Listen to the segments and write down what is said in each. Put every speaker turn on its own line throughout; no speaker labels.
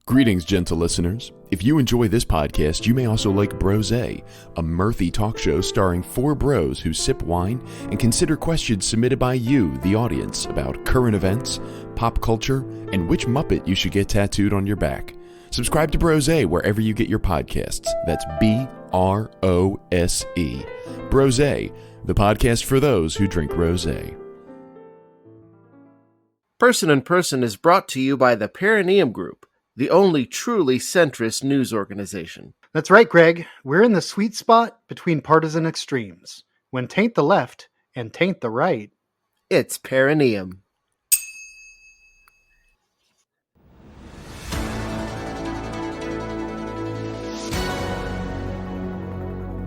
Greetings, gentle listeners. If you enjoy this podcast, you may also like Brose, a mirthy talk show starring four bros who sip wine and consider questions submitted by you, the audience, about current events, pop culture, and which Muppet you should get tattooed on your back. Subscribe to Brose wherever you get your podcasts. That's Brose. Brose, the podcast for those who drink rosé.
Person in Person is brought to you by the Perineum Group, the only truly centrist news organization.
That's right, Greg. We're in the sweet spot between partisan extremes. When tain't the left and tain't the right.
It's Perineum.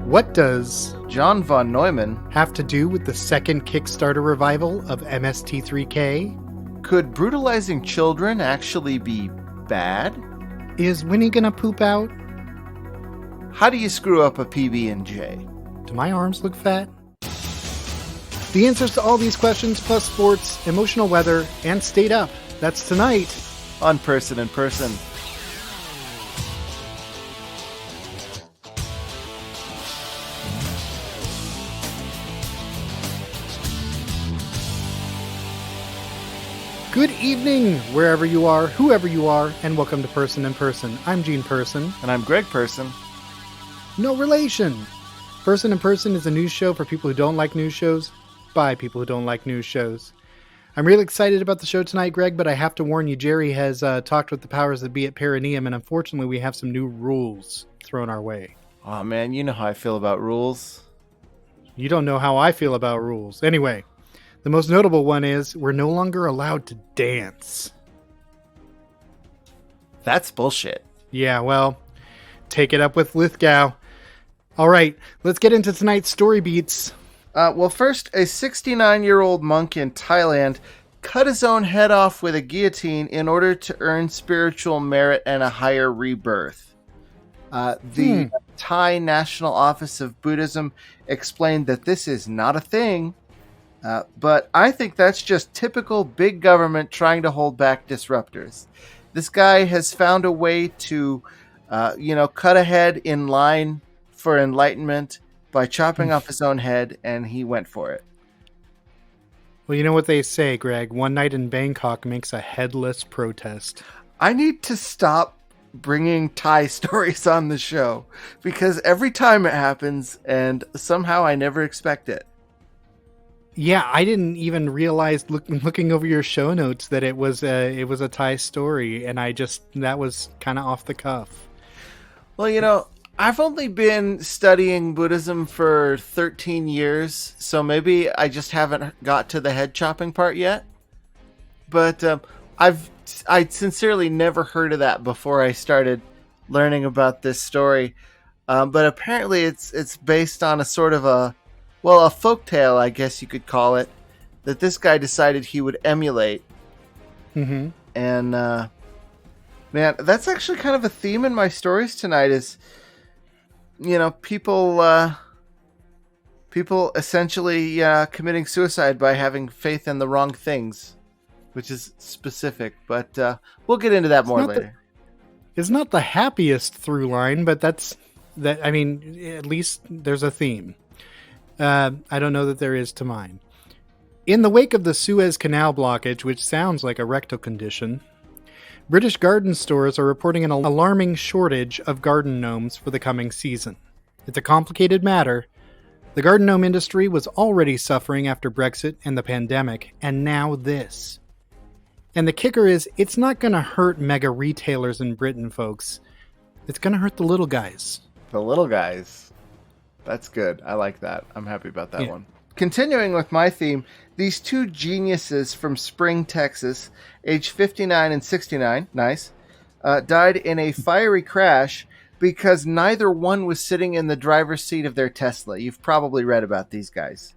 What does
John Von Neumann.
have to do with the second Kickstarter revival of MST3K?
Could brutalizing children actually be bad?
Is Winnie gonna poop out?
How do you screw up a PB&J?
Do my arms look fat? The answers to all these questions, plus sports, emotional weather, and stayed up. That's tonight
On Person in Person.
Good evening, wherever you are, whoever you are, and welcome to Person in Person. I'm Gene Person.
And I'm Greg Person.
No relation. Person in Person is a news show for people who don't like news shows, by people who don't like news shows. I'm really excited about the show tonight, Greg, but I have to warn you, Jerry has talked with the powers that be at Perineum, and unfortunately we have some new rules thrown our way.
Oh man, you know how I feel about rules.
You don't know how I feel about rules. Anyway, the most notable one is we're no longer allowed to dance.
That's bullshit.
Yeah, well, take it up with Lithgow. All right, let's get into tonight's story beats.
Well, first, a 69-year-old monk in Thailand cut his own head off with a guillotine in order to earn spiritual merit and a higher rebirth. The Thai National Office of Buddhism explained that this is not a thing, but I think that's just typical big government trying to hold back disruptors. This guy has found a way to, cut ahead in line for enlightenment by chopping off his own head, and he went for it.
Well, you know what they say, Greg. One night in Bangkok makes a headless protest.
I need to stop bringing Thai stories on the show, because every time it happens, and somehow I never expect it.
Yeah, I didn't even realize looking over your show notes that it was a Thai story, and that was kind of off the cuff.
Well, I've only been studying Buddhism for 13 years, so maybe I just haven't got to the head chopping part yet. But I sincerely never heard of that before I started learning about this story. But apparently it's based on a sort of a folktale, I guess you could call it, that this guy decided he would emulate.
Mm-hmm.
And man, that's actually kind of a theme in my stories tonight is, people essentially committing suicide by having faith in the wrong things, which is specific, but we'll get into that more later.
It's not the happiest through line, but at least there's a theme. I don't know that there is to mine. In the wake of the Suez Canal blockage, which sounds like a rectal condition, British garden stores are reporting an alarming shortage of garden gnomes for the coming season. It's a complicated matter. The garden gnome industry was already suffering after Brexit and the pandemic, and now this. And the kicker is, it's not going to hurt mega retailers in Britain, folks. It's going to hurt the little guys.
The little guys. That's good. I like that. I'm happy about that one. Continuing with my theme, these two geniuses from Spring, Texas, aged 59 and 69, nice, died in a fiery crash because neither one was sitting in the driver's seat of their Tesla. You've probably read about these guys.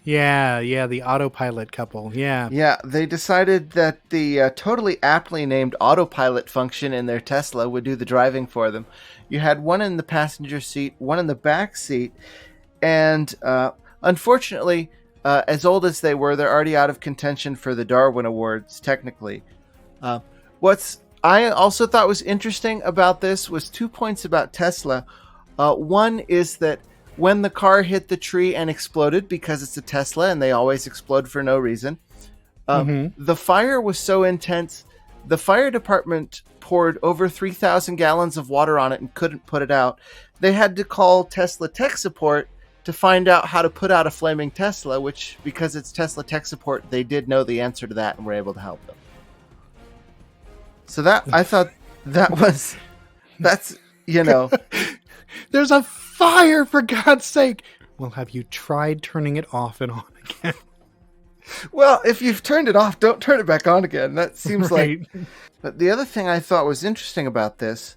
Yeah, the autopilot couple, yeah.
Yeah, they decided that the totally aptly named autopilot function in their Tesla would do the driving for them. You had one in the passenger seat, one in the back seat, and unfortunately, as old as they were, they're already out of contention for the Darwin Awards, technically. What's I also thought was interesting about this was 2 points about Tesla. One is that when the car hit the tree and exploded, because it's a Tesla and they always explode for no reason, the fire was so intense, the fire department poured over 3,000 gallons of water on it and couldn't put it out. They had to call Tesla tech support to find out how to put out a flaming Tesla, which, because it's Tesla tech support, they did know the answer to that and were able to help them. So that, I thought that's,
There's a fire, for God's sake. Well, have you tried turning it off and on again?
Well, if you've turned it off, don't turn it back on again. That seems
right.
But the other thing I thought was interesting about this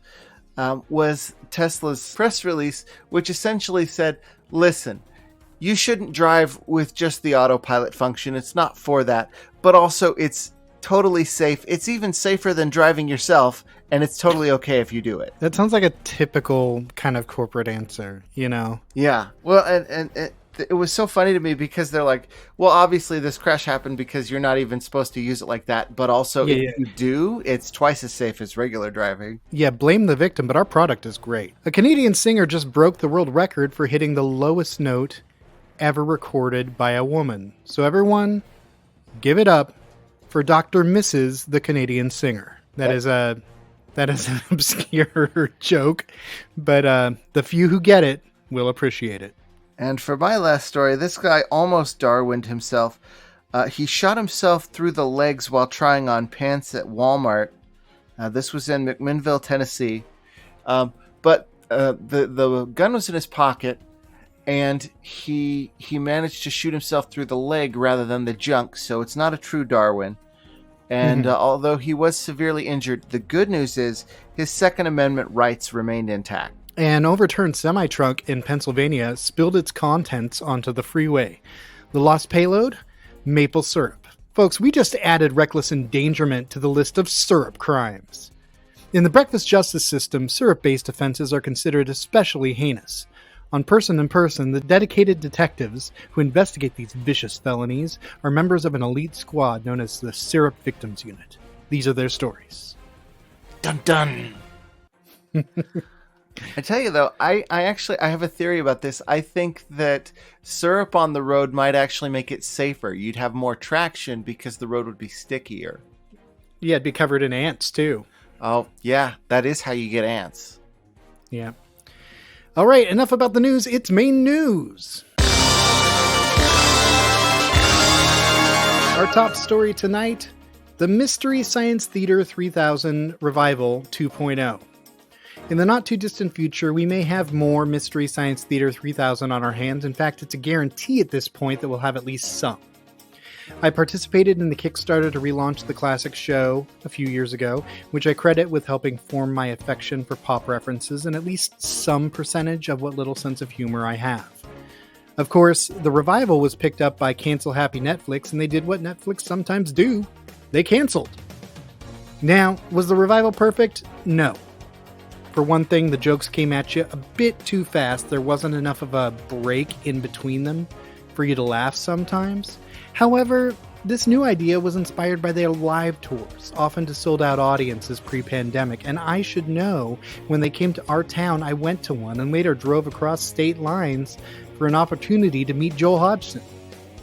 was Tesla's press release, which essentially said, listen, you shouldn't drive with just the autopilot function. It's not for that. But also, it's totally safe. It's even safer than driving yourself, and it's totally okay if you do it.
That sounds like a typical kind of corporate answer,
Yeah. Well, and it was so funny to me because they're like, well, obviously this crash happened because you're not even supposed to use it like that. But also, if you do, it's twice as safe as regular driving.
Yeah, blame the victim, but our product is great. A Canadian singer just broke the world record for hitting the lowest note ever recorded by a woman. So everyone, give it up for Dr. Mrs. the Canadian singer. That is an obscure joke, but the few who get it will appreciate it.
And for my last story, this guy almost Darwined himself. He shot himself through the legs while trying on pants at Walmart. This was in McMinnville, Tennessee. But the gun was in his pocket, and he managed to shoot himself through the leg rather than the junk, so it's not a true Darwin. And although he was severely injured, the good news is his Second Amendment rights remained intact. An
overturned semi-truck in Pennsylvania spilled its contents onto the freeway. The lost payload? Maple syrup. Folks, we just added reckless endangerment to the list of syrup crimes. In the breakfast justice system, syrup-based offenses are considered especially heinous. On Person in Person, the dedicated detectives who investigate these vicious felonies are members of an elite squad known as the Syrup Victims Unit. These are their stories.
Dun dun! I tell you though, I have a theory about this. I think that syrup on the road might actually make it safer. You'd have more traction because the road would be stickier.
Yeah, it'd be covered in ants too.
Oh, yeah, that is how you get ants.
Yeah. All right, enough about the news. It's main news. Our top story tonight, the Mystery Science Theater 3000 Revival 2.0. In the not-too-distant future, we may have more Mystery Science Theater 3000 on our hands. In fact, it's a guarantee at this point that we'll have at least some. I participated in the Kickstarter to relaunch the classic show a few years ago, which I credit with helping form my affection for pop references and at least some percentage of what little sense of humor I have. Of course, the revival was picked up by cancel-happy Netflix, and they did what Netflix sometimes do. They canceled. Now, was the revival perfect? No. For one thing, the jokes came at you a bit too fast. There wasn't enough of a break in between them for you to laugh sometimes. However, this new idea was inspired by their live tours, often to sold-out audiences pre-pandemic, and I should know, when they came to our town, I went to one and later drove across state lines for an opportunity to meet Joel Hodgson,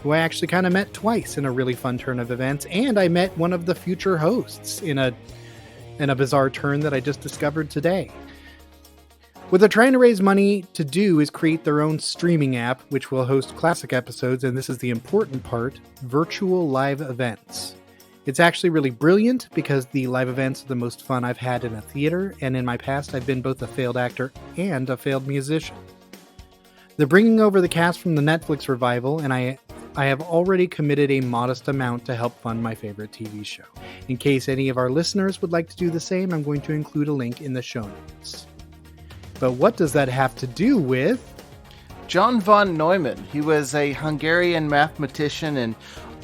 who I actually kind of met twice in a really fun turn of events, and I met one of the future hosts in a bizarre turn that I just discovered today. What they're trying to raise money to do is create their own streaming app, which will host classic episodes, and this is the important part, virtual live events. It's actually really brilliant because the live events are the most fun I've had in a theater, and in my past I've been both a failed actor and a failed musician. They're bringing over the cast from the Netflix revival, and I have already committed a modest amount to help fund my favorite TV show. In case any of our listeners would like to do the same, I'm going to include a link in the show notes. But what does that have to do with
John Von Neumann? He was a Hungarian mathematician and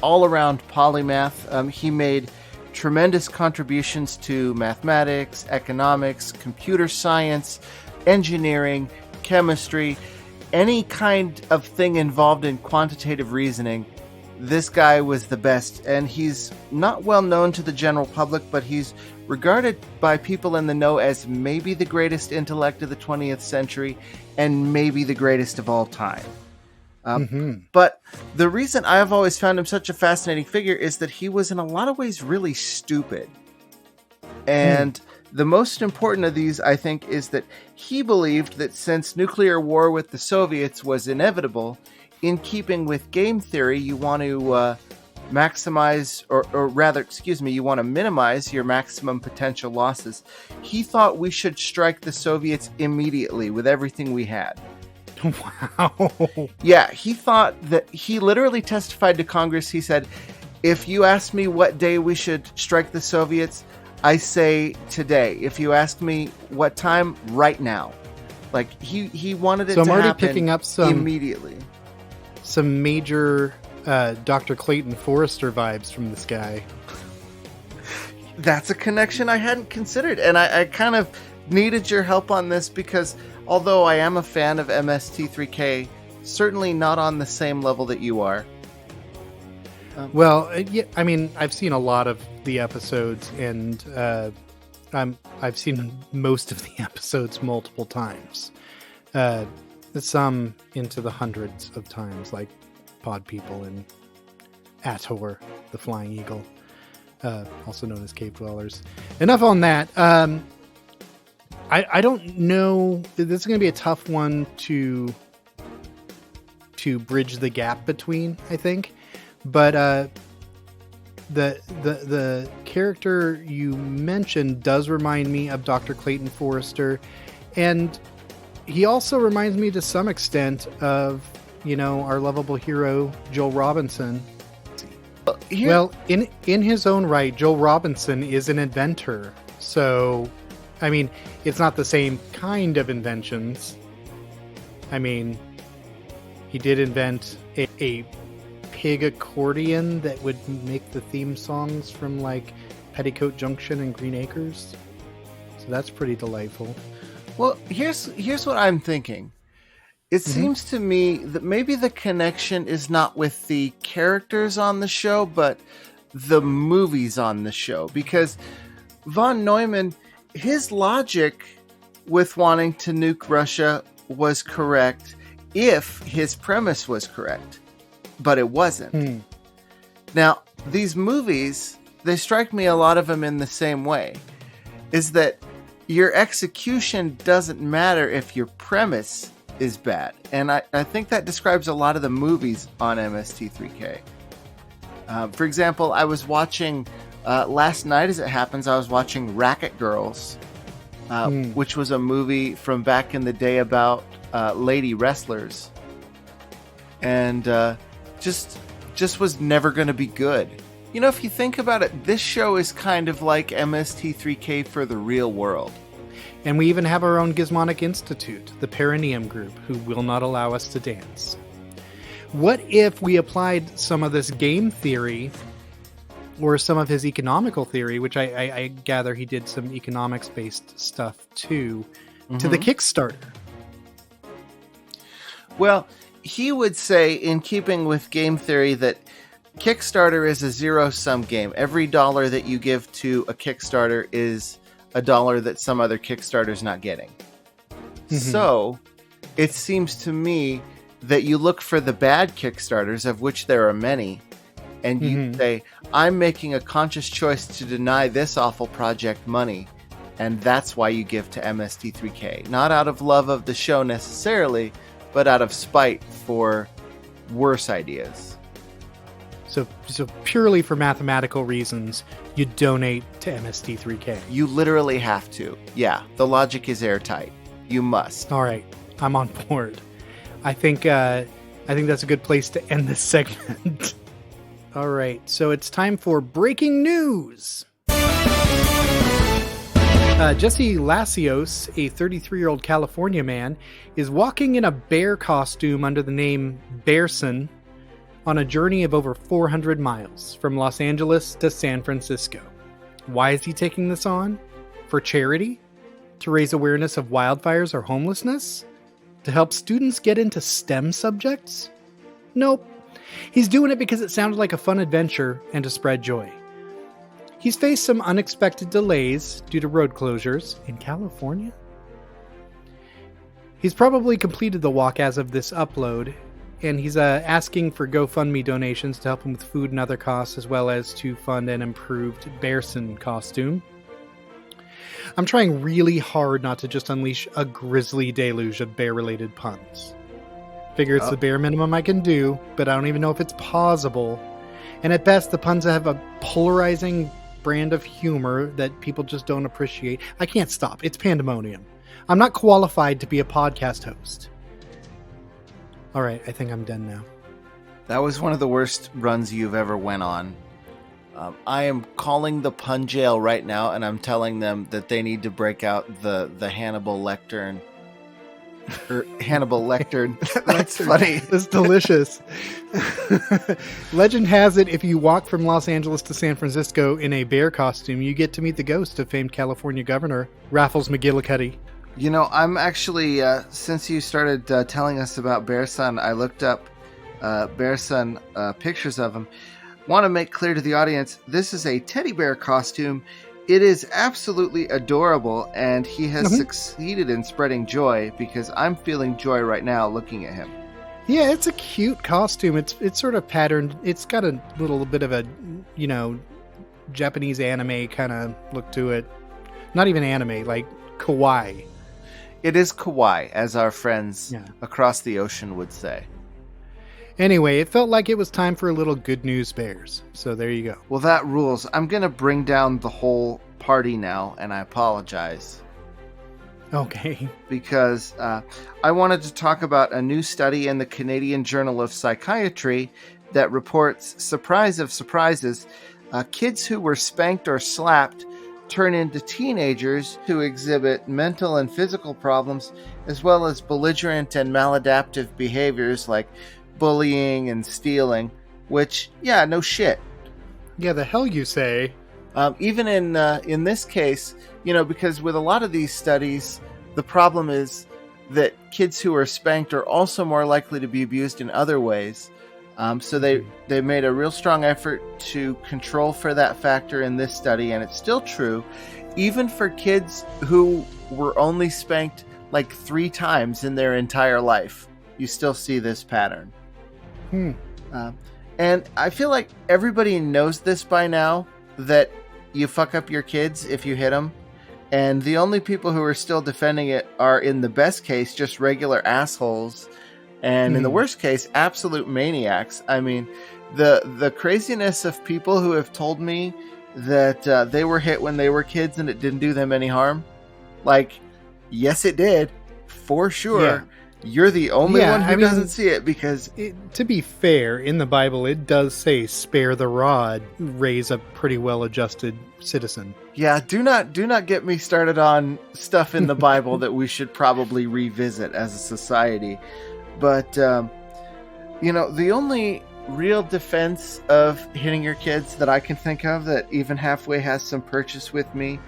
all-around polymath. He made tremendous contributions to mathematics, economics, computer science, engineering, chemistry, any kind of thing involved in quantitative reasoning. this guy was the best. And he's not well known to the general public, but he's regarded by people in the know as maybe the greatest intellect of the 20th century and maybe the greatest of all time. But the reason I've always found him such a fascinating figure is that he was in a lot of ways really stupid. And the most important of these, I think, is that he believed that since nuclear war with the Soviets was inevitable, in keeping with game theory, you want to maximize, or rather, you want to minimize your maximum potential losses. He thought we should strike the Soviets immediately with everything we had.
Wow.
Yeah, he thought that, he literally testified to Congress. He said, if you ask me what day we should strike the Soviets, I say today. If you ask me what time, right now. Like, he wanted it to happen. So I'm already picking up immediately.
Some major Dr. Clayton Forrester vibes from this guy.
That's a connection I hadn't considered. And I kind of needed your help on this because although I am a fan of MST3K, certainly not on the same level that you are.
Well, yeah, I mean, I've seen a lot of the episodes, and I've seen most of the episodes multiple times. Some into the hundreds of times, like Pod People and Ator, the Flying Eagle, also known as Cave Dwellers. Enough on that. I don't know. This is going to be a tough one to bridge the gap between, I think. But the character you mentioned does remind me of Dr. Clayton Forrester, and he also reminds me to some extent of, our lovable hero Joel Robinson. Well, in his own right, Joel Robinson is an inventor. So, I mean, it's not the same kind of inventions. I mean, he did invent a pig accordion that would make the theme songs from like Petticoat Junction and Green Acres. So that's pretty delightful.
Well, here's what I'm thinking. It seems to me that maybe the connection is not with the characters on the show, but the movies on the show. Because Von Neumann, his logic with wanting to nuke Russia was correct if his premise was correct. But it wasn't. Now, these movies, they strike me, a lot of them in the same way, is that your execution doesn't matter if your premise is bad. And I think that describes a lot of the movies on MST3K. For example, I was watching, last night as it happens, I was watching Racket Girls, which was a movie from back in the day about lady wrestlers. And just was never going to be good. If you think about it, this show is kind of like MST3K for the real world.
And we even have our own Gizmonic Institute, the Perineum Group, who will not allow us to dance. What if we applied some of this game theory, or some of his economical theory, which I gather he did some economics-based stuff too, to the Kickstarter?
Well, he would say, in keeping with game theory, that Kickstarter is a zero-sum game. Every dollar that you give to a Kickstarter is a dollar that some other Kickstarter's not getting. So, it seems to me that you look for the bad Kickstarters, of which there are many, and you say, I'm making a conscious choice to deny this awful project money, and that's why you give to MST3K. Not out of love of the show necessarily, but out of spite for worse ideas.
So purely for mathematical reasons, you donate to MST3K.
You literally have to. Yeah, the logic is airtight. You must.
All right, I'm on board. I think that's a good place to end this segment. All right, so it's time for breaking news. Jesse Lasios, a 33-year-old California man, is walking in a bear costume under the name Bearson on a journey of over 400 miles from Los Angeles to San Francisco. Why is he taking this on? For charity? To raise awareness of wildfires or homelessness? To help students get into STEM subjects? Nope. He's doing it because it sounded like a fun adventure and to spread joy. He's faced some unexpected delays due to road closures in California. He's probably completed the walk as of this upload, and he's asking for GoFundMe donations to help him with food and other costs, as well as to fund an improved Bearson costume. I'm trying really hard not to just unleash a grisly deluge of bear-related puns. Figure it's the bare minimum I can do, but I don't even know if it's possible. And at best, the puns have a polarizing brand of humor that people just don't appreciate. I can't stop. It's pandemonium. I'm not qualified to be a podcast host. All right, I think I'm done now.
That was one of the worst runs you've ever went on. I am calling the pun jail right now, and I'm telling them that they need to break out the Hannibal Lecter. Hannibal Lecter. That's funny.
That's delicious. Legend has it, if you walk from Los Angeles to San Francisco in a bear costume, you get to meet the ghost of famed California Governor Raffles McGillicuddy.
You know, I'm actually, since you started telling us about Bearson, I looked up Bearson pictures of him. Want to make clear to the audience, this is a teddy bear costume. It is absolutely adorable, and he has succeeded in spreading joy, because I'm feeling joy right now looking at him.
Yeah, it's a cute costume. It's sort of patterned. It's got a little bit of a, Japanese anime kind of look to it. Not even anime, like kawaii.
It is kawaii, as our friends across the ocean would say.
Anyway, it felt like it was time for a little good news bears. So there you go.
Well, that rules. I'm going to bring down the whole party now, and I apologize.
Okay.
Because I wanted to talk about a new study in the Canadian Journal of Psychiatry that reports, surprise of surprises, kids who were spanked or slapped turn into teenagers who exhibit mental and physical problems, as well as belligerent and maladaptive behaviors like bullying and stealing, which, yeah, no shit.
Yeah, the hell you say.
Even in this case, because with a lot of these studies, the problem is that kids who are spanked are also more likely to be abused in other ways. So they made a real strong effort to control for that factor in this study, and it's still true. Even for kids who were only spanked like 3 times in their entire life, you still see this pattern. And I feel like everybody knows this by now, that you fuck up your kids if you hit them. And the only people who are still defending it are, in the best case, just regular assholes. And in the worst case, absolute maniacs. I mean, the craziness of people who have told me that they were hit when they were kids and it didn't do them any harm. Like, yes, it did. For sure. Yeah. You're the only one who doesn't see it, because...
to be fair, in the Bible, it does say, spare the rod, raise a pretty well-adjusted citizen.
Yeah, do not get me started on stuff in the Bible that we should probably revisit as a society. But, the only real defense of hitting your kids that I can think of that even halfway has some purchase with me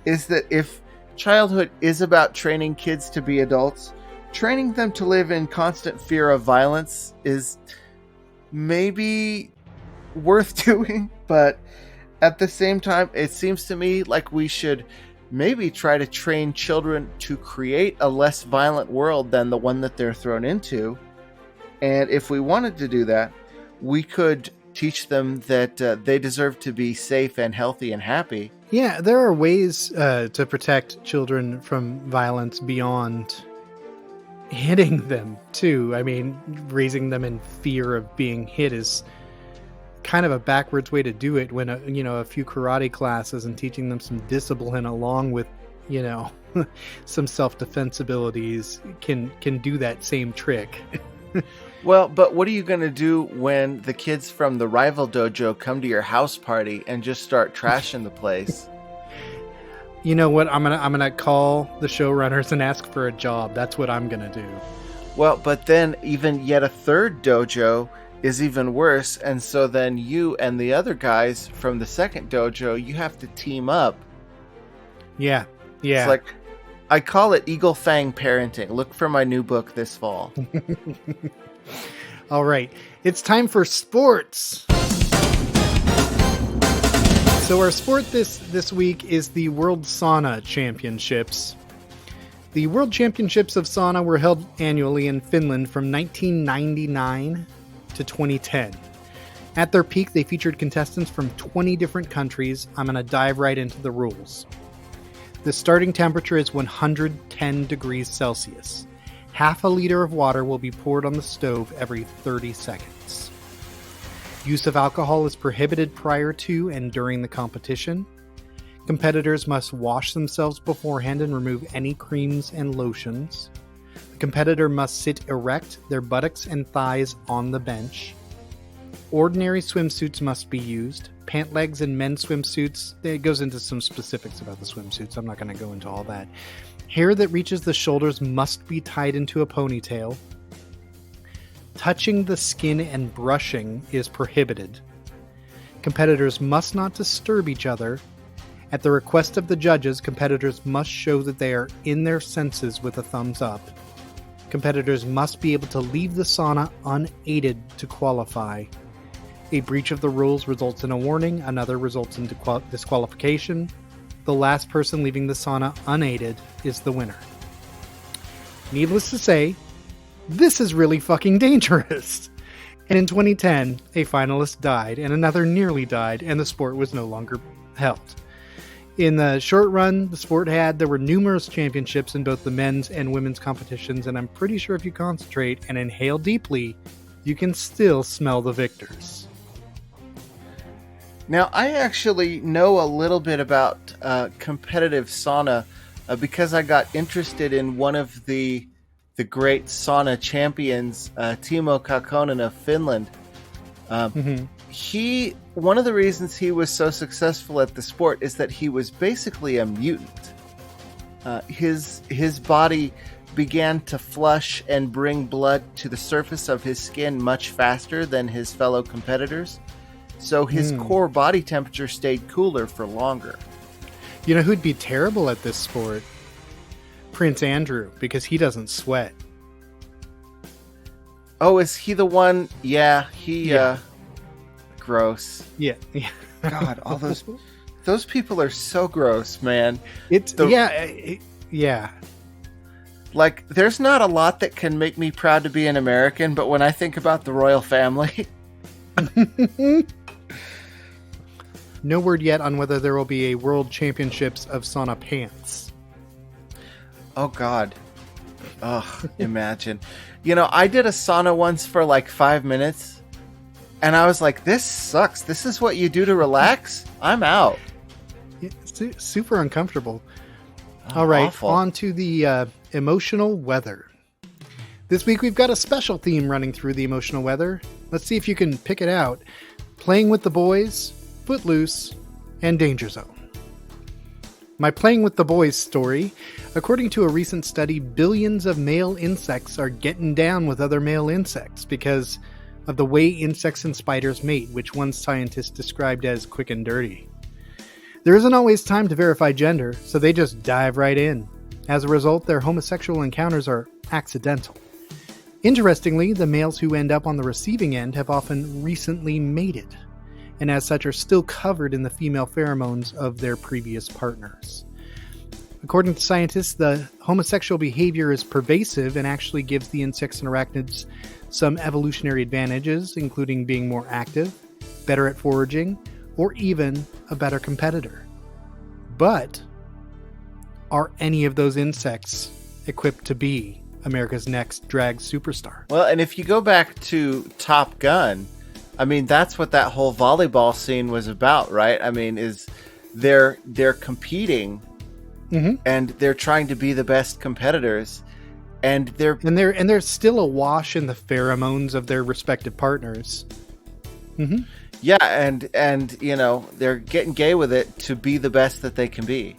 is that if childhood is about training kids to be adults, training them to live in constant fear of violence is maybe worth doing, but at the same time, it seems to me like we should maybe try to train children to create a less violent world than the one that they're thrown into. And if we wanted to do that, we could teach them that they deserve to be safe and healthy and happy.
Yeah, there are ways to protect children from violence beyond hitting them, too. I mean, raising them in fear of being hit is kind of a backwards way to do it, when a few karate classes and teaching them some discipline along with some self-defense abilities can do that same trick.
Well, but what are you going to do when the kids from the rival dojo come to your house party and just start trashing the place?
You know what? I'm gonna call the showrunners and ask for a job. That's what I'm gonna do.
Well, but then even yet a third dojo is even worse, and so then you and the other guys from the second dojo, you have to team up.
Yeah.
It's like, I call it Eagle Fang parenting. Look for my new book this fall.
All right, it's time for sports. So our sport this week is the World Sauna Championships. The World Championships of Sauna were held annually in Finland from 1999 to 2010. At their peak, they featured contestants from 20 different countries. I'm going to dive right into the rules. The starting temperature is 110 degrees Celsius. Half a liter of water will be poured on the stove every 30 seconds. Use of alcohol is prohibited prior to and during the competition. Competitors must wash themselves beforehand and remove any creams and lotions. The competitor must sit erect, their buttocks and thighs on the bench. Ordinary swimsuits must be used. Pant legs and men's swimsuits, it goes into some specifics about the swimsuits. I'm not going to go into all that. Hair that reaches the shoulders must be tied into a ponytail. Touching the skin and brushing is prohibited. Competitors must not disturb each other. At the request of the judges, competitors must show that they are in their senses with a thumbs up. Competitors must be able to leave the sauna unaided to qualify. A breach of the rules results in a warning, another results in disqualification. The last person leaving the sauna unaided is the winner. Needless to say, this is really fucking dangerous. And in 2010, a finalist died and another nearly died, and the sport was no longer held. In the short run the sport had, there were numerous championships in both the men's and women's competitions, and I'm pretty sure if you concentrate and inhale deeply, you can still smell the victors.
Now, I actually know a little bit about competitive sauna because I got interested in one of the great sauna champions, Teemo Kakonen of Finland. One of the reasons he was so successful at the sport is that he was basically a mutant. His body began to flush and bring blood to the surface of his skin much faster than his fellow competitors. So his core body temperature stayed cooler for longer.
You know who'd be terrible at this sport? Prince Andrew, because he doesn't sweat.
Oh, is he the one? Yeah, gross.
Yeah.
God, all those people are so gross, man.
Yeah.
Like, there's not a lot that can make me proud to be an American, but when I think about the royal family...
No word yet on whether there will be a World Championships of Sauna Pants.
Oh, God. Ugh, imagine. You know, I did a sauna once for like 5 minutes, and I was like, this sucks. This is what you do to relax? I'm out.
It's super uncomfortable. All right,
awful.
On to the emotional weather. This week we've got a special theme running through the emotional weather. Let's see if you can pick it out. Playing with the Boys, Footloose, and Danger Zone. My Playing with the Boys story. According to a recent study, billions of male insects are getting down with other male insects because of the way insects and spiders mate, which one scientist described as quick and dirty. There isn't always time to verify gender, so they just dive right in. As a result, their homosexual encounters are accidental. Interestingly, the males who end up on the receiving end have often recently mated, and as such are still covered in the female pheromones of their previous partners. According to scientists, the homosexual behavior is pervasive and actually gives the insects and arachnids some evolutionary advantages, including being more active, better at foraging, or even a better competitor. But are any of those insects equipped to be America's next drag superstar?
Well, and if you go back to Top Gun, I mean, that's what that whole volleyball scene was about, right? I mean, is they're competing, and they're trying to be the best competitors, and
they're still awash in the pheromones of their respective partners.
Yeah, and you know, they're getting gay with it to be the best that they can be.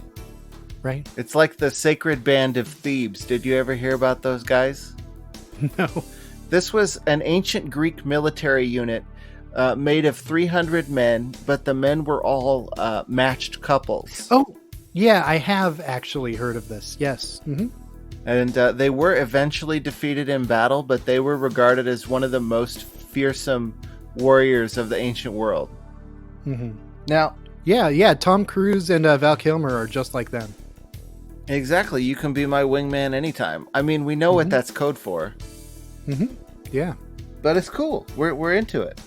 Right.
It's like the Sacred Band of Thebes. Did you ever hear about those guys?
No.
This was an ancient Greek military unit made of 300 men, but the men were all matched couples.
Oh, yeah, I have actually heard of this. Yes.
And they were eventually defeated in battle, but they were regarded as one of the most fearsome warriors of the ancient world.
Mm-hmm.
Now,
yeah, Tom Cruise and Val Kilmer are just like them.
exactly. You can be my wingman anytime. I mean, we know what that's code for.
Mm-hmm. Yeah.
But it's cool. We're into it.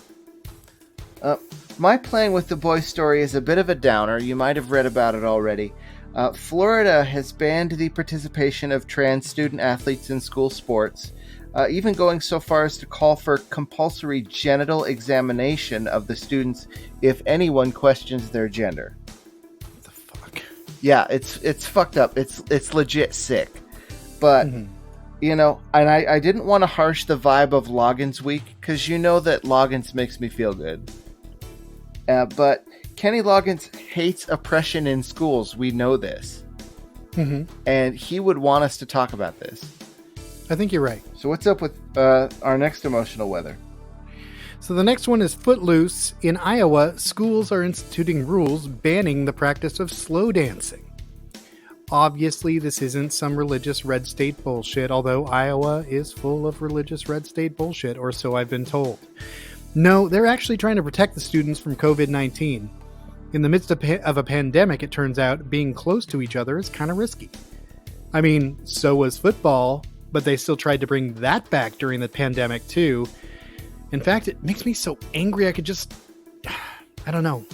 My Playing with the Boys story is a bit of a downer. You might have read about it already. Florida has banned the participation of trans student athletes in school sports, even going so far as to call for compulsory genital examination of the students if anyone questions their gender.
What the fuck?
Yeah, it's fucked up. It's legit sick. But, you know, and I didn't want to harsh the vibe of Loggins Week, because you know that Loggins makes me feel good. But Kenny Loggins hates oppression in schools. We know this. And he would want us to talk about this.
I think you're right.
So what's up with our next emotional weather?
So the next one is Footloose. In Iowa, schools are instituting rules banning the practice of slow dancing. Obviously, this isn't some religious red state bullshit, although Iowa is full of religious red state bullshit, or so I've been told. No, they're actually trying to protect the students from COVID-19. In the midst of a pandemic, it turns out being close to each other is kind of risky. I mean, so was football, but they still tried to bring that back during the pandemic too. In fact, it makes me so angry I could just, I don't know,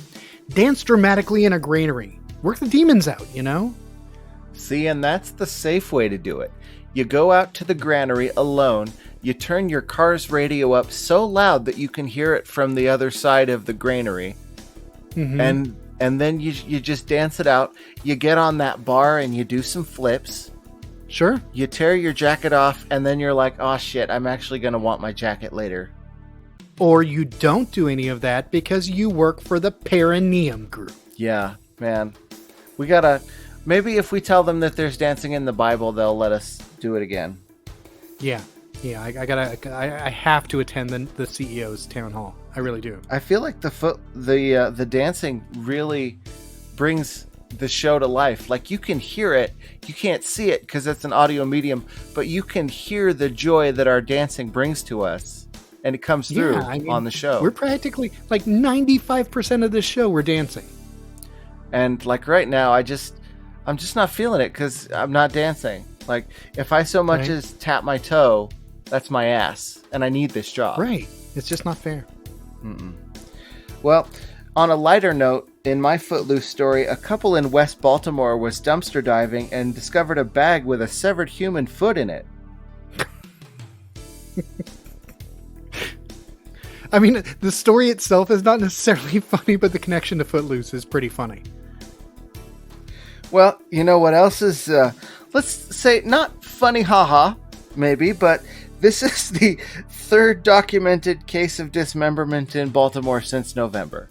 dance dramatically in a granary. Work the demons out, you know?
See, and that's the safe way to do it. You go out to the granary alone, you turn your car's radio up so loud that you can hear it from the other side of the granary, and then you just dance it out. You get on that bar and you do some flips.
Sure.
You tear your jacket off, and then you're like, oh shit, I'm actually going to want my jacket later.
Or you don't do any of that because you work for the Perineum Group.
Yeah, man. We gotta... Maybe if we tell them that there's dancing in the Bible, they'll let us do it again.
Yeah. I have to attend the CEO's town hall. I really do.
I feel like the dancing really brings the show to life. Like, you can hear it. You can't see it because it's an audio medium, but you can hear the joy that our dancing brings to us, and it comes through on the show.
We're practically like 95% of this show we're dancing.
And like right now, I'm just not feeling it because I'm not dancing. Like, if I so much as tap my toe, that's my ass, and I need this job.
Right. It's just not fair.
Well, on a lighter note, in my Footloose story, a couple in West Baltimore was dumpster diving and discovered a bag with a severed human foot in it.
I mean, the story itself is not necessarily funny, but the connection to Footloose is pretty funny.
Well, you know what else is, let's say, not funny haha, maybe, but this is the third documented case of dismemberment in Baltimore since November.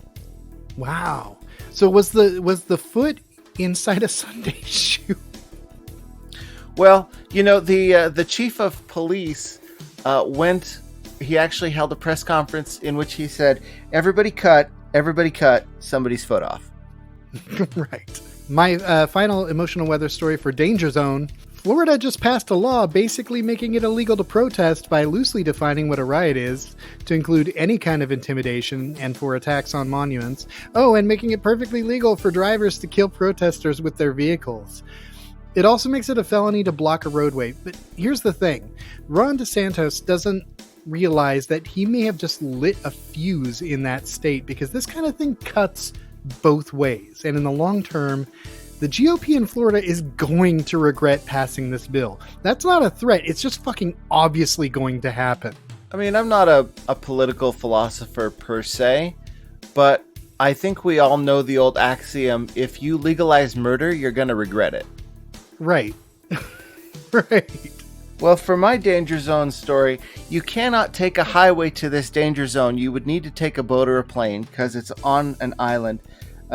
Wow. So was the foot inside a Sunday shoe?
Well, you know, the chief of police he actually held a press conference in which he said, everybody cut somebody's foot off.
Right. My final emotional weather story for Danger Zone. Florida just passed a law basically making it illegal to protest by loosely defining what a riot is, to include any kind of intimidation and for attacks on monuments. Oh, and making it perfectly legal for drivers to kill protesters with their vehicles. It also makes it a felony to block a roadway. But here's the thing. Ron DeSantis doesn't realize that he may have just lit a fuse in that state, because this kind of thing cuts both ways. And in the long term, the GOP in Florida is going to regret passing this bill. That's not a threat. It's just fucking obviously going to happen.
I mean, I'm not a political philosopher per se, but I think we all know the old axiom, if you legalize murder, you're going to regret it.
Right. Right.
Well, for my Danger Zone story, you cannot take a highway to this danger zone. You would need to take a boat or a plane because it's on an island.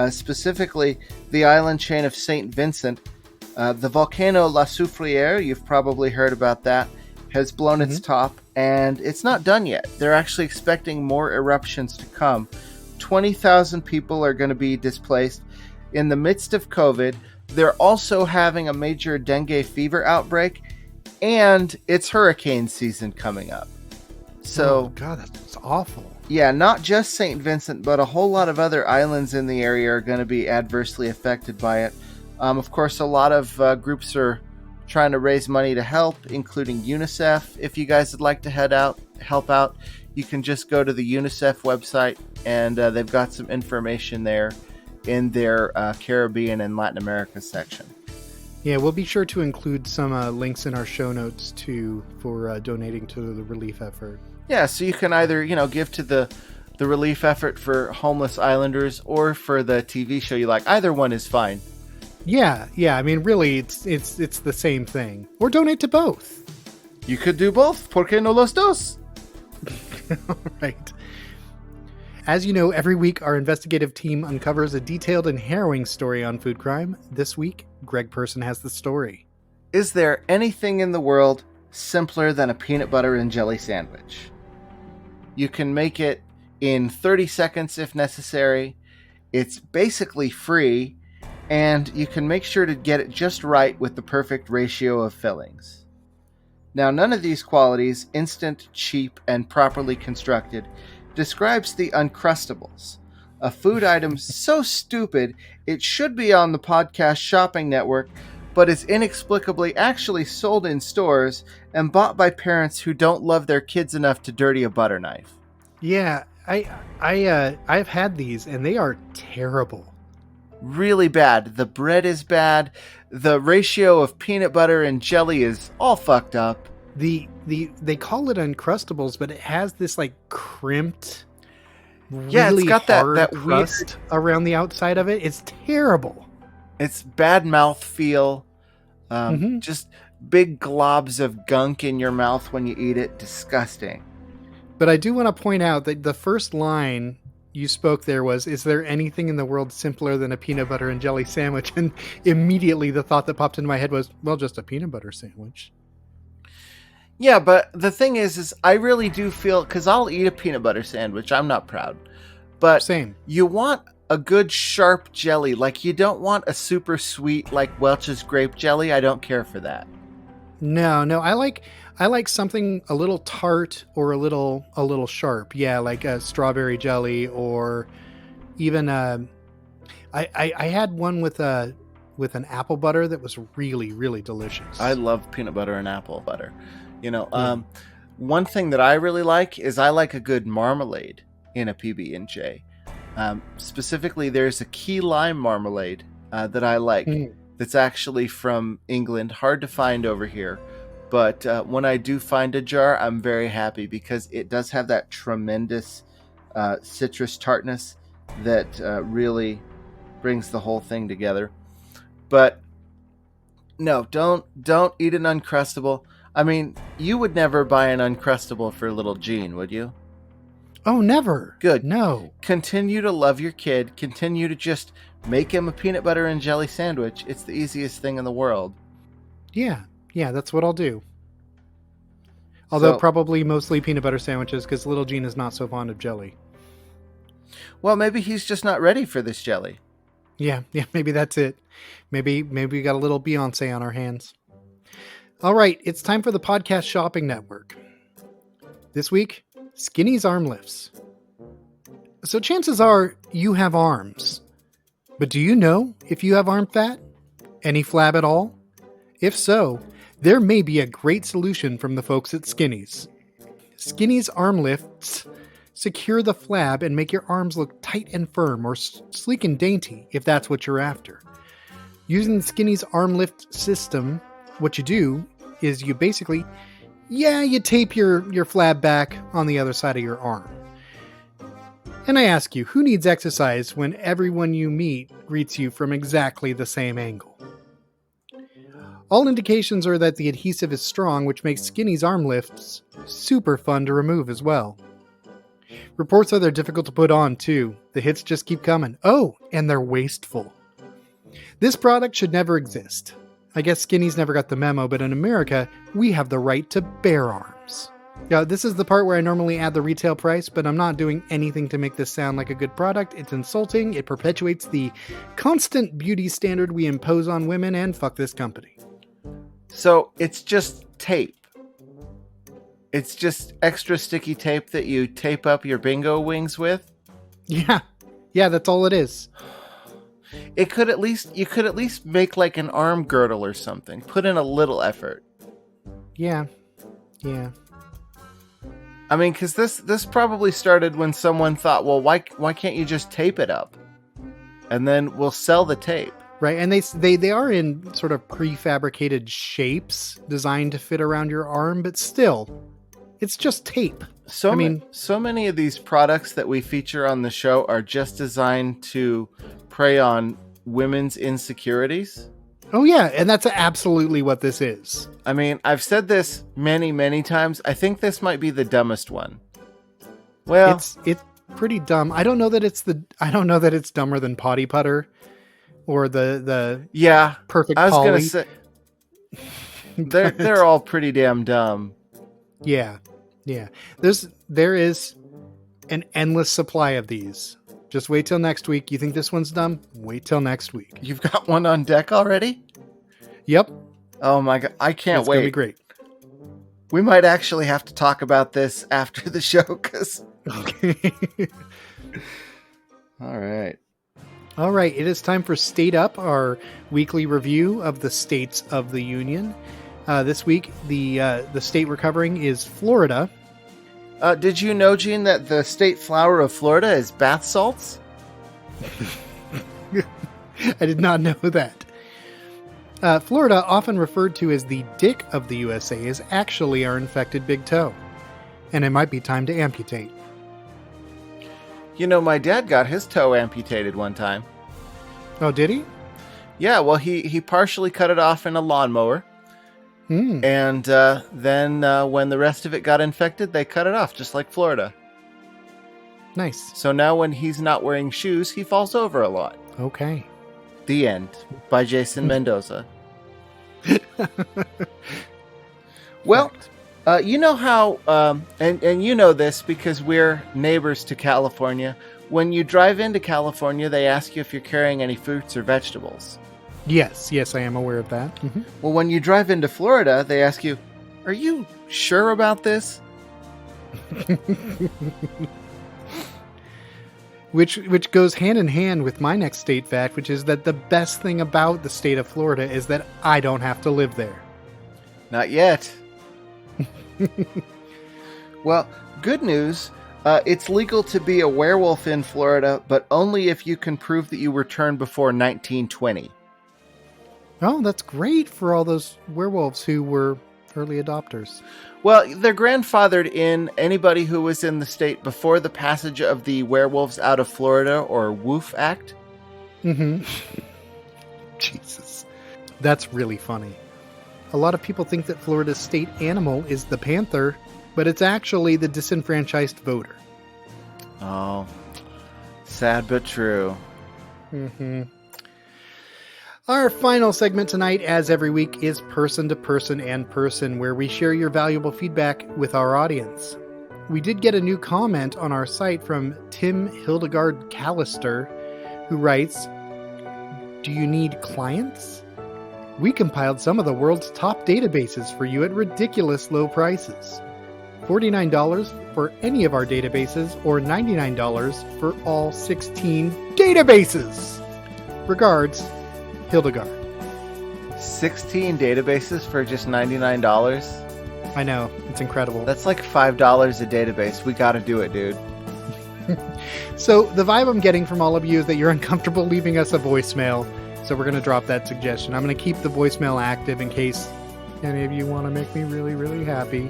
Specifically, the island chain of St. Vincent. The volcano La Soufriere, you've probably heard about that, has blown its top, and it's not done yet. They're actually expecting more eruptions to come. 20,000 people are going to be displaced. In the midst of COVID, They're also having a major dengue fever outbreak, and it's hurricane season coming up. So,
oh, God, that's awful.
yeah, not just St. Vincent, but a whole lot of other islands in the area are going to be adversely affected by it. Of course, a lot of groups are trying to raise money to help, including UNICEF. If you guys would like to help out, you can just go to the UNICEF website, and they've got some information there in their Caribbean and Latin America section.
Yeah, we'll be sure to include some links in our show notes too for donating to the relief effort.
Yeah, so you can either, give to the relief effort for homeless islanders or for the TV show you like. Either one is fine.
Yeah. I mean, really, it's the same thing. Or donate to both.
You could do both. ¿Por qué no los dos?
All right. As you know, every week our investigative team uncovers a detailed and harrowing story on food crime. This week, Greg Person has the story.
Is there anything in the world simpler than a peanut butter and jelly sandwich? You can make it in 30 seconds if necessary. It's basically free, and you can make sure to get it just right with the perfect ratio of fillings. Now, none of these qualities, instant, cheap, and properly constructed, describes the Uncrustables, a food item so stupid it should be on the podcast shopping network, but is inexplicably actually sold in stores and bought by parents who don't love their kids enough to dirty a butter knife.
Yeah, I've had these, and they are terrible.
Really bad. The bread is bad. The ratio of peanut butter and jelly is all fucked up.
They call it Uncrustables, but it has this like crimped, really
it's got
hard
that
crust
weird
around the outside of it. It's terrible.
It's bad mouth feel. Just big globs of gunk in your mouth when you eat it. Disgusting.
But I do want to point out that the first line you spoke there was, is there anything in the world simpler than a peanut butter and jelly sandwich? And immediately the thought that popped into my head was, well, just a peanut butter sandwich.
Yeah, but the thing is I really do feel, because I'll eat a peanut butter sandwich. I'm not proud. But
same.
You want a good sharp jelly. Like, you don't want a super sweet, like Welch's grape jelly. I don't care for that.
No, I like something a little tart or a little sharp. Yeah, like a strawberry jelly, or even I had one with an apple butter that was really, really delicious.
I love peanut butter and apple butter. One thing that I really like is I like a good marmalade in a PB&J. Specifically, there's a key lime marmalade that I like. That's actually from England. Hard to find over here. But when I do find a jar, I'm very happy because it does have that tremendous citrus tartness that really brings the whole thing together. But no, don't eat an Uncrustable. I mean, you would never buy an Uncrustable for little Jean, would you?
Oh, never.
Good.
No.
Continue to love your kid. Continue to just make him a peanut butter and jelly sandwich. It's the easiest thing in the world.
Yeah, that's what I'll do. Although probably mostly peanut butter sandwiches, because little Jean is not so fond of jelly.
Well, maybe he's just not ready for this jelly.
Yeah, maybe that's it. Maybe we got a little Beyonce on our hands. All right, it's time for the Podcast Shopping Network. This week, Skinnies arm lifts. So chances are you have arms. But do you know if you have arm fat? Any flab at all? If so, there may be a great solution from the folks at Skinnies. Skinnies arm lifts secure the flab and make your arms look tight and firm, or sleek and dainty if that's what you're after. Using the Skinnies arm lift system, what you do is you basically, you tape your flab back on the other side of your arm. And I ask you, who needs exercise when everyone you meet greets you from exactly the same angle? All indications are that the adhesive is strong, which makes Skinnies arm lifts super fun to remove as well. Reports are they're difficult to put on too. The hits just keep coming. Oh, and they're wasteful. This product should never exist. I guess Skinnies never got the memo, but in America, we have the right to bear arms. Yeah, this is the part where I normally add the retail price, but I'm not doing anything to make this sound like a good product. It's insulting. It perpetuates the constant beauty standard we impose on women, and fuck this company.
So it's just tape. It's just extra sticky tape that you tape up your bingo wings with.
Yeah, that's all it is.
You could at least make like an arm girdle or something. Put in a little effort.
Yeah.
I mean, because this probably started when someone thought, well, why can't you just tape it up, and then we'll sell the tape.
Right, and they are in sort of prefabricated shapes designed to fit around your arm, but still, it's just tape.
So many of these products that we feature on the show are just designed to prey on women's insecurities.
Oh yeah, and that's absolutely what this is.
I mean, I've said this many, many times. I think this might be the dumbest one. Well,
it's pretty dumb. I don't know that it's dumber than Potty Putter or the Perfect
I was
Polly.
gonna say they're all pretty damn dumb.
Yeah. There is an endless supply of these. Just wait till next week. You think this one's dumb? Wait till next week.
You've got one on deck already?
Yep.
Oh my god, I can't wait.
It's gonna be great.
We might actually have to talk about this after the show, because...
Okay.
All right.
It is time for State Up, our weekly review of the states of the Union. This week, the state we're covering is Florida.
Did you know, Gene, that the state flower of Florida is bath salts?
I did not know that. Florida, often referred to as the dick of the USA, is actually our infected big toe. And it might be time to amputate.
You know, my dad got his toe amputated one time.
Oh, did he?
Yeah, well, he partially cut it off in a lawnmower. And then when the rest of it got infected, they cut it off, just like Florida.
Nice.
So now when he's not wearing shoes, he falls over a lot.
Okay.
The End, by Jason Mendoza. Well, you know how, and you know this because we're neighbors to California. When you drive into California, they ask you if you're carrying any fruits or vegetables.
Yes, I am aware of that. Mm-hmm.
Well, when you drive into Florida, they ask you, are you sure about this?
Which goes hand in hand with my next state fact, which is that the best thing about the state of Florida is that I don't have to live there.
Not yet. Well, good news. It's legal to be a werewolf in Florida, but only if you can prove that you were turned before 1920.
Oh, that's great for all those werewolves who were early adopters.
Well, they're grandfathered in anybody who was in the state before the passage of the Werewolves Out of Florida, or WOOF Act.
Mm-hmm. Jesus. That's really funny. A lot of people think that Florida's state animal is the panther, but it's actually the disenfranchised voter.
Oh, sad but true.
Mm-hmm. Our final segment tonight, as every week, is Person to Person and Person, where we share your valuable feedback with our audience. We did get a new comment on our site from Tim Hildegard Callister, who writes, "Do you need clients? We compiled some of the world's top databases for you at ridiculous low prices. $49 for any of our databases, or $99 for all 16 databases. Regards, Hildegard."
16 databases for just $99?
I know, it's incredible.
That's like $5 a database. We gotta do it, dude.
So the vibe I'm getting from all of you is that you're uncomfortable leaving us a voicemail, so we're going to drop that suggestion. I'm going to keep the voicemail active in case any of you want to make me really, really happy.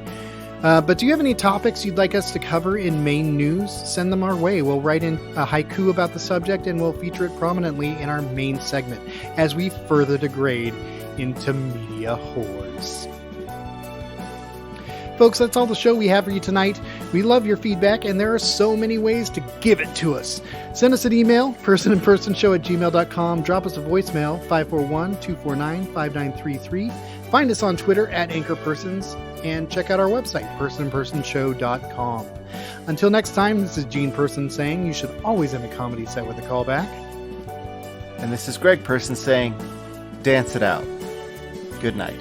But do you have any topics you'd like us to cover in main news? Send them our way. We'll write in a haiku about the subject, and we'll feature it prominently in our main segment as we further degrade into media whores. Folks, that's all the show we have for you tonight. We love your feedback, and there are so many ways to give it to us. Send us an email, personinpersonshow@gmail.com. Drop us a voicemail, 541-249-5933. Find us on Twitter at AnchorPersons and check out our website, personpersonshow.com. Until next time, this is Gene Person saying you should always end a comedy set with a callback.
And this is Greg Person saying, dance it out. Good night.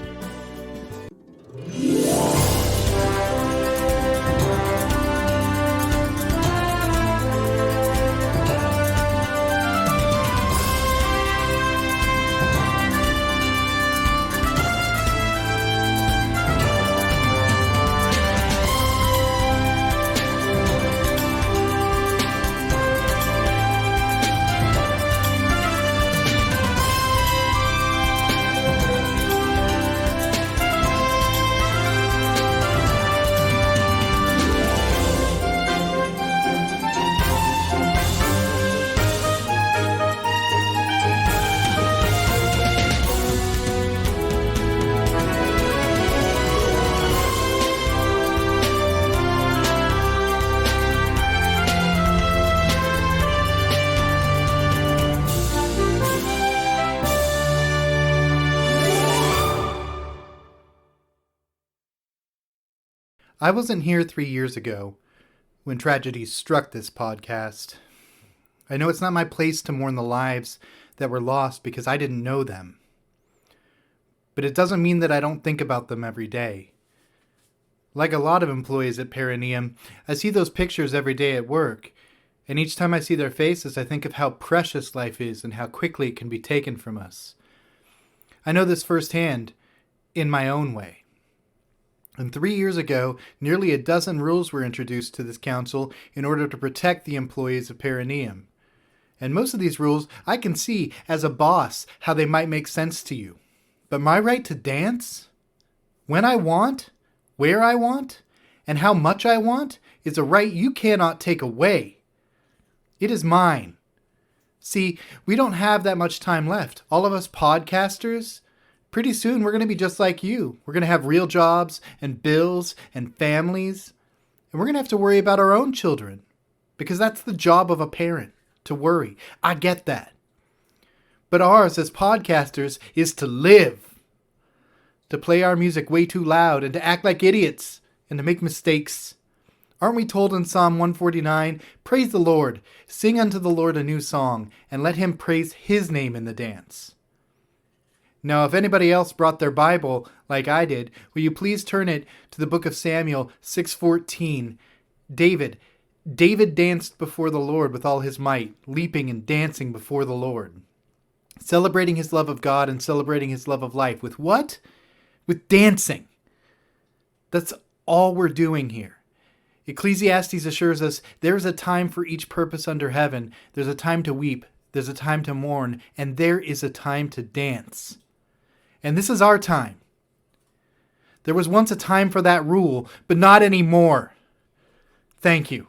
I wasn't here 3 years ago when tragedy struck this podcast. I know it's not my place to mourn the lives that were lost because I didn't know them. But it doesn't mean that I don't think about them every day. Like a lot of employees at Perineum, I see those pictures every day at work, and each time I see their faces, I think of how precious life is and how quickly it can be taken from us. I know this firsthand in my own way. And 3 years ago, nearly a dozen rules were introduced to this council in order to protect the employees of Perineum. And most of these rules, I can see as a boss how they might make sense to you. But my right to dance, when I want, where I want, and how much I want, is a right you cannot take away. It is mine. See, we don't have that much time left. All of us podcasters, pretty soon we're going to be just like you. We're going to have real jobs and bills and families. And we're going to have to worry about our own children. Because that's the job of a parent, to worry. I get that. But ours as podcasters is to live. To play our music way too loud and to act like idiots and to make mistakes. Aren't we told in Psalm 149, praise the Lord, sing unto the Lord a new song, and let him praise his name in the dance. Now, if anybody else brought their Bible like I did, will you please turn it to the book of Samuel 6:14. David danced before the Lord with all his might, leaping and dancing before the Lord. Celebrating his love of God and celebrating his love of life. With what? With dancing. That's all we're doing here. Ecclesiastes assures us there is a time for each purpose under heaven. There's a time to weep. There's a time to mourn. And there is a time to dance. And this is our time. There was once a time for that rule, but not anymore. Thank you.